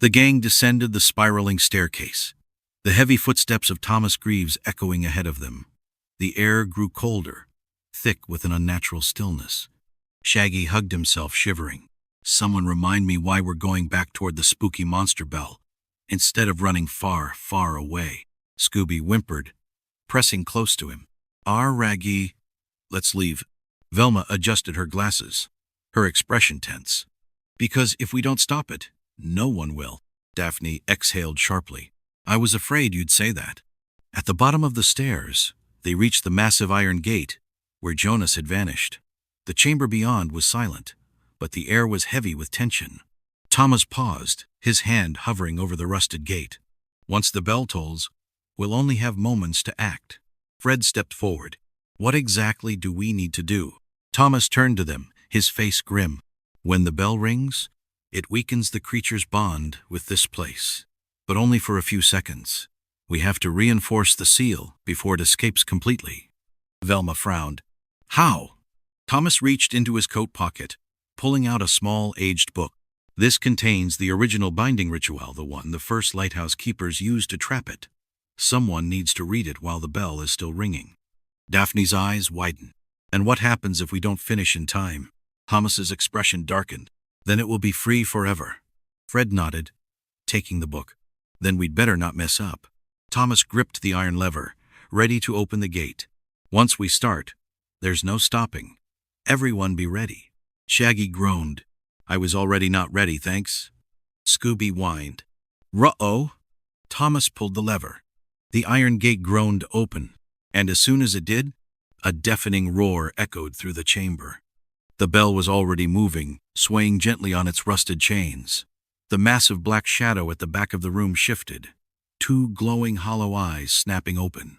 The gang descended the spiraling staircase, the heavy footsteps of Thomas Greaves echoing ahead of them. The air grew colder, thick with an unnatural stillness. Shaggy hugged himself, shivering. Someone remind me why we're going back toward the spooky monster bell, instead of running far, far away. Scooby whimpered, pressing close to him. Raggy. Let's leave. Velma adjusted her glasses, her expression tense. Because if we don't stop it, no one will. Daphne exhaled sharply. I was afraid you'd say that. At the bottom of the stairs, they reached the massive iron gate, where Jonas had vanished. The chamber beyond was silent, but the air was heavy with tension. Thomas paused, his hand hovering over the rusted gate. Once the bell tolls, we'll only have moments to act. Fred stepped forward. What exactly do we need to do? Thomas turned to them, his face grim. When the bell rings, it weakens the creature's bond with this place. But only for a few seconds. We have to reinforce the seal before it escapes completely. Velma frowned. How? Thomas reached into his coat pocket, pulling out a small, aged book. This contains the original binding ritual, the one the first lighthouse keepers used to trap it. Someone needs to read it while the bell is still ringing. Daphne's eyes widened. And what happens if we don't finish in time? Thomas's expression darkened. Then it will be free forever. Fred nodded, taking the book. Then we'd better not mess up. Thomas gripped the iron lever, ready to open the gate. Once we start, there's no stopping. Everyone be ready. Shaggy groaned. I was already not ready, thanks. Scooby whined. Ruh-oh. Thomas pulled the lever. The iron gate groaned open, and as soon as it did, a deafening roar echoed through the chamber. The bell was already moving, swaying gently on its rusted chains. The massive black shadow at the back of the room shifted, two glowing hollow eyes snapping open.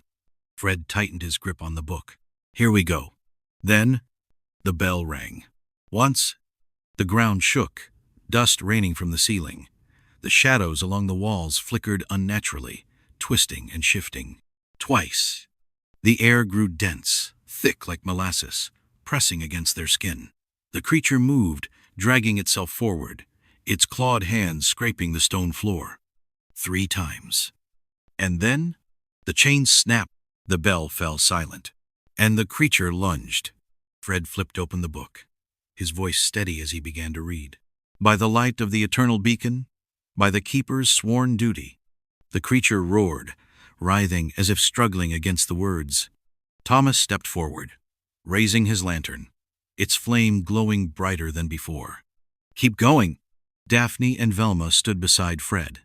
Fred tightened his grip on the book. Here we go. Then, the bell rang. Once, the ground shook, dust raining from the ceiling. The shadows along the walls flickered unnaturally, twisting and shifting. Twice, the air grew dense, thick like molasses, pressing against their skin. The creature moved, dragging itself forward, its clawed hands scraping the stone floor. 3 times. And then, the chain snapped, the bell fell silent, and the creature lunged. Fred flipped open the book, his voice steady as he began to read. By the light of the eternal beacon, by the keeper's sworn duty. The creature roared, writhing as if struggling against the words. Thomas stepped forward, raising his lantern, its flame glowing brighter than before. Keep going. Daphne and Velma stood beside Fred,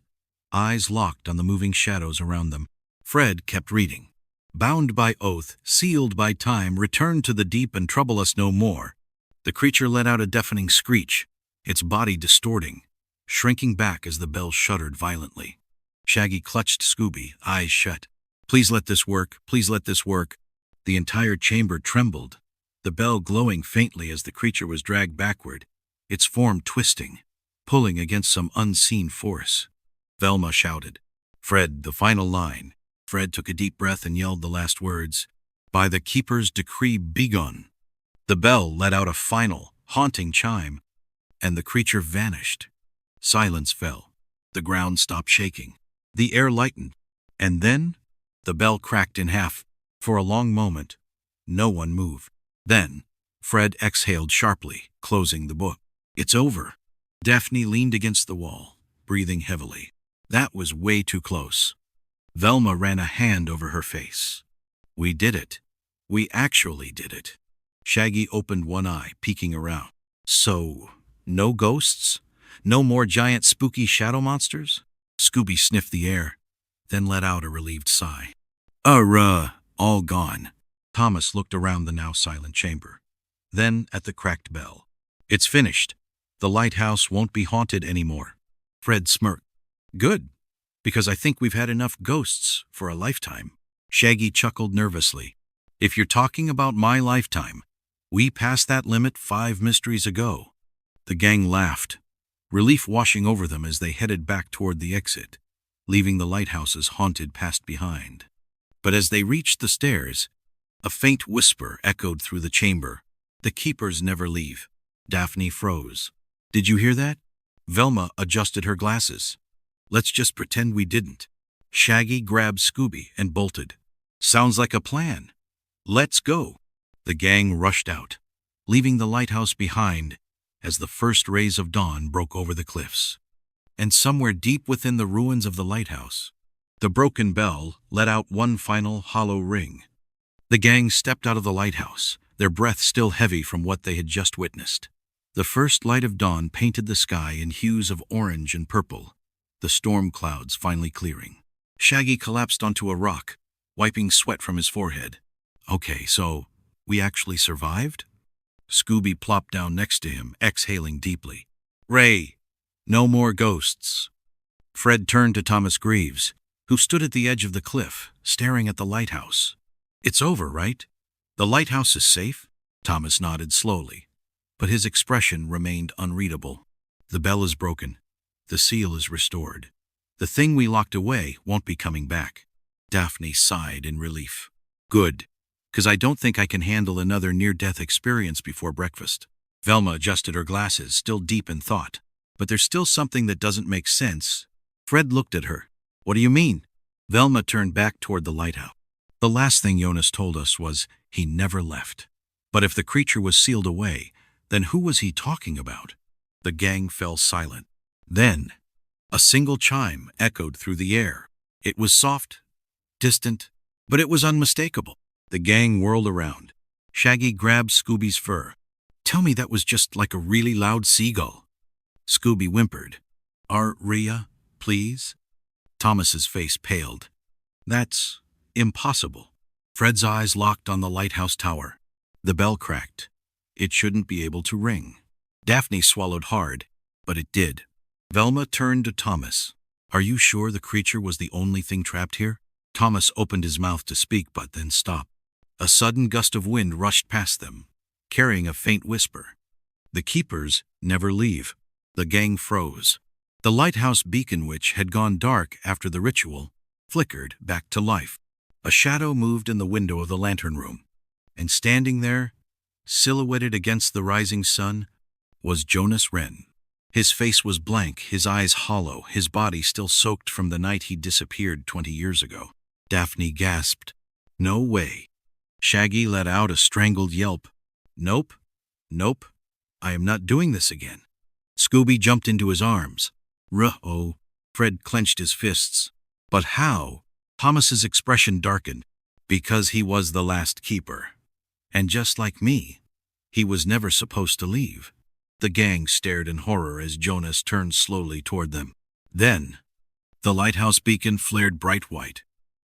eyes locked on the moving shadows around them. Fred kept reading. Bound by oath, sealed by time, return to the deep and trouble us no more. The creature let out a deafening screech, its body distorting, shrinking back as the bell shuddered violently. Shaggy clutched Scooby, eyes shut. Please let this work, please let this work. The entire chamber trembled, the bell glowing faintly as the creature was dragged backward, its form twisting, pulling against some unseen force. Velma shouted. Fred, the final line. Fred took a deep breath and yelled the last words. By the keeper's decree, begone. The bell let out a final, haunting chime, and the creature vanished. Silence fell. The ground stopped shaking. The air lightened, and then the bell cracked in half. For a long moment, no one moved. Then, Fred exhaled sharply, closing the book. It's over. Daphne leaned against the wall, breathing heavily. That was way too close. Velma ran a hand over her face. We did it. We actually did it. Shaggy opened one eye, peeking around. So, no ghosts? No more giant spooky shadow monsters? Scooby sniffed the air, then let out a relieved sigh. All gone. Thomas looked around the now silent chamber, then at the cracked bell. It's finished. The lighthouse won't be haunted anymore. Fred smirked. Good, because I think we've had enough ghosts for a lifetime. Shaggy chuckled nervously. If you're talking about my lifetime, we passed that limit 5 mysteries ago. The gang laughed, relief washing over them as they headed back toward the exit, leaving the lighthouse's haunted past behind. But as they reached the stairs, a faint whisper echoed through the chamber. The keepers never leave. Daphne froze. Did you hear that? Velma adjusted her glasses. Let's just pretend we didn't. Shaggy grabbed Scooby and bolted. Sounds like a plan. Let's go. The gang rushed out, leaving the lighthouse behind as the first rays of dawn broke over the cliffs. And somewhere deep within the ruins of the lighthouse, the broken bell let out one final hollow ring. The gang stepped out of the lighthouse, their breath still heavy from what they had just witnessed. The first light of dawn painted the sky in hues of orange and purple, the storm clouds finally clearing. Shaggy collapsed onto a rock, wiping sweat from his forehead. Okay, so we actually survived? Scooby plopped down next to him, exhaling deeply. Ray, no more ghosts. Fred turned to Thomas Greaves, who stood at the edge of the cliff, staring at the lighthouse. It's over, right? The lighthouse is safe? Thomas nodded slowly, but his expression remained unreadable. The bell is broken. The seal is restored. The thing we locked away won't be coming back. Daphne sighed in relief. Good, 'cause I don't think I can handle another near-death experience before breakfast. Velma adjusted her glasses, still deep in thought. But there's still something that doesn't make sense. Fred looked at her. What do you mean? Velma turned back toward the lighthouse. The last thing Jonas told us was he never left. But if the creature was sealed away, then who was he talking about? The gang fell silent. Then, a single chime echoed through the air. It was soft, distant, but it was unmistakable. The gang whirled around. Shaggy grabbed Scooby's fur. Tell me that was just like a really loud seagull. Scooby whimpered. Rhea, please? Thomas's face paled. That's impossible. Fred's eyes locked on the lighthouse tower. The bell cracked. It shouldn't be able to ring. Daphne swallowed hard, but it did. Velma turned to Thomas. Are you sure the creature was the only thing trapped here? Thomas opened his mouth to speak, but then stopped. A sudden gust of wind rushed past them, carrying a faint whisper. The keepers never leave. The gang froze. The lighthouse beacon, which had gone dark after the ritual, flickered back to life. A shadow moved in the window of the lantern room, and standing there, silhouetted against the rising sun, was Jonas Wren. His face was blank, his eyes hollow, his body still soaked from the night he disappeared 20 years ago. Daphne gasped. No way. Shaggy let out a strangled yelp. Nope. Nope. I am not doing this again. Scooby jumped into his arms. Ruh-oh. Fred clenched his fists. But how? Thomas's expression darkened. Because he was the last keeper. And just like me, he was never supposed to leave. The gang stared in horror as Jonas turned slowly toward them. Then, the lighthouse beacon flared bright white.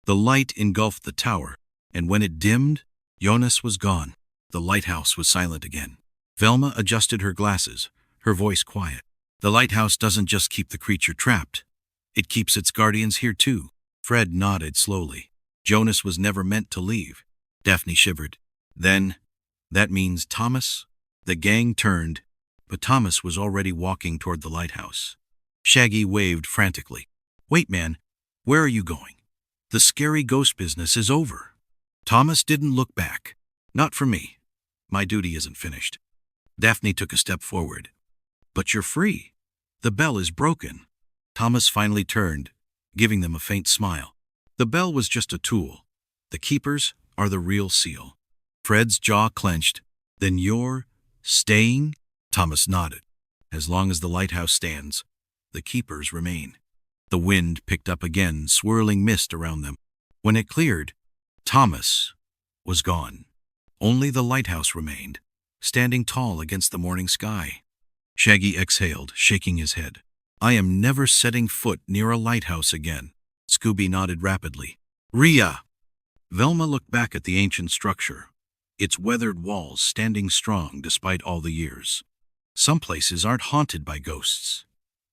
The light engulfed the tower, and when it dimmed, Jonas was gone. The lighthouse was silent again. Velma adjusted her glasses, her voice quiet. The lighthouse doesn't just keep the creature trapped. It keeps its guardians here too. Fred nodded slowly. Jonas was never meant to leave. Daphne shivered. Then, that means Thomas? The gang turned, but Thomas was already walking toward the lighthouse. Shaggy waved frantically. Wait, man, where are you going? The scary ghost business is over. Thomas didn't look back. Not for me. My duty isn't finished. Daphne took a step forward. But you're free. The bell is broken. Thomas finally turned, giving them a faint smile. The bell was just a tool. The keepers are the real seal. Fred's jaw clenched. Then you're staying? Thomas nodded. As long as the lighthouse stands, the keepers remain. The wind picked up again, swirling mist around them. When it cleared, Thomas was gone. Only the lighthouse remained, standing tall against the morning sky. Shaggy exhaled, shaking his head. I am never setting foot near a lighthouse again. Scooby nodded rapidly. Rhea! Velma looked back at the ancient structure, its weathered walls standing strong despite all the years. Some places aren't haunted by ghosts.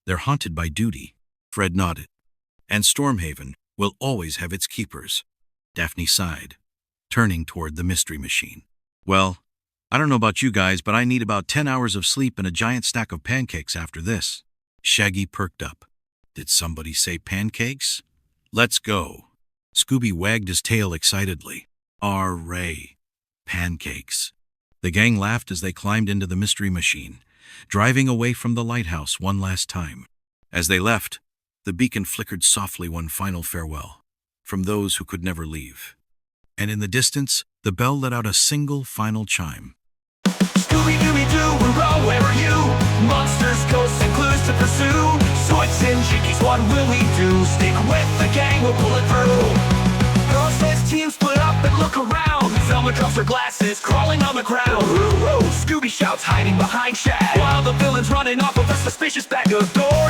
They're haunted by duty. Fred nodded. And Stormhaven will always have its keepers. Daphne sighed, turning toward the mystery machine. Well, I don't know about you guys, but I need about 10 hours of sleep and a giant stack of pancakes after this. Shaggy perked up. Did somebody say pancakes? Let's go. Scooby wagged his tail excitedly. Ray. Pancakes. The gang laughed as they climbed into the mystery machine, driving away from the lighthouse one last time. As they left, The beacon flickered softly one final farewell from those who could never leave. And in the distance, the bell let out a single final chime. Scooby-Doo, we're where are you? Monsters, ghosts, and clues to pursue. Zoids and Jinkies, what will we do? Stick with the gang, we'll pull it through. Ghost's team split up and look around. Velma drops her glasses, crawling on the ground. Scooby shouts, hiding behind Shag, while the villain's running off with a suspicious bag of doors.